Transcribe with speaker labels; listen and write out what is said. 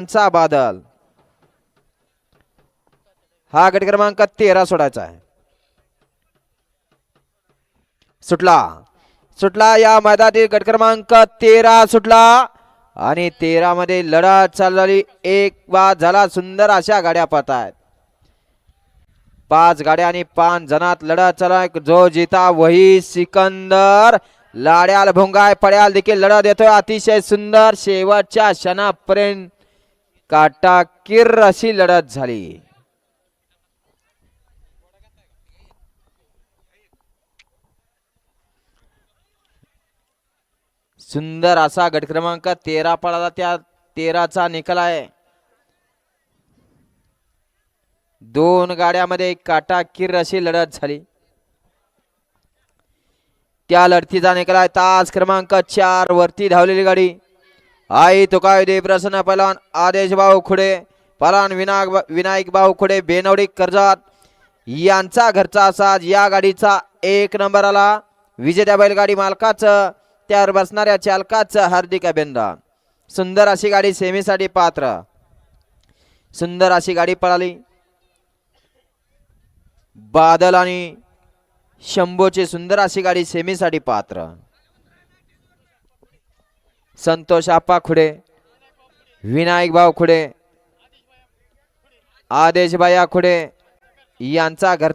Speaker 1: चा बादल हा गट क्रमांक 13 सोडायचा आहे. सुटला सुटला या मैदानातील गट क्रमांक 13 सुटला आणि 13 मध्ये लढत चालू झाली. एक बाद झाला. सुंदर अशा गाड्या पाहत आहेत. 5 गाड्या आणि 5 जणात लढत चालू आहे. जो जीता वही सिकंदर. लाड्याल भोंगाय पड्याल देखील लढत देतोय. अतिशय सुंदर शेवटच्या क्षणापर्यंत काटाकीर अशी लढत झाली. सुंदर असा गट क्रमांक 13 पळाला. त्या 13चा निकाल आहे. 2 गाड्यामध्ये काटाकीर अशी लढत झाली. त्या लढतीचा निकाल आहे. तास क्रमांक 4 वरती धावलेली गाडी आई तुकाय दे प्रसन्न पलान आदेश भाऊ खुडे पलान विनायक भाऊ खुडे बेनवडी कर्जत यांचा घरचा साज. या गाडीचा 1 नंबर आला. विजेत्या बैलगाडी मालकाचं त्यावर बसणाऱ्या चालकाचं हार्दिक अभिनंदन. सुंदर अशी गाडी सेमीसाठी पात्र. सुंदर अशी गाडी पळाली. बादल आणि शंभूची सुंदर अशी गाडी सेमीसाठी पात्र. संतोष आप्पा खुडे विनायक भाऊ खुडे आदेश भाया खुडे यांचा घर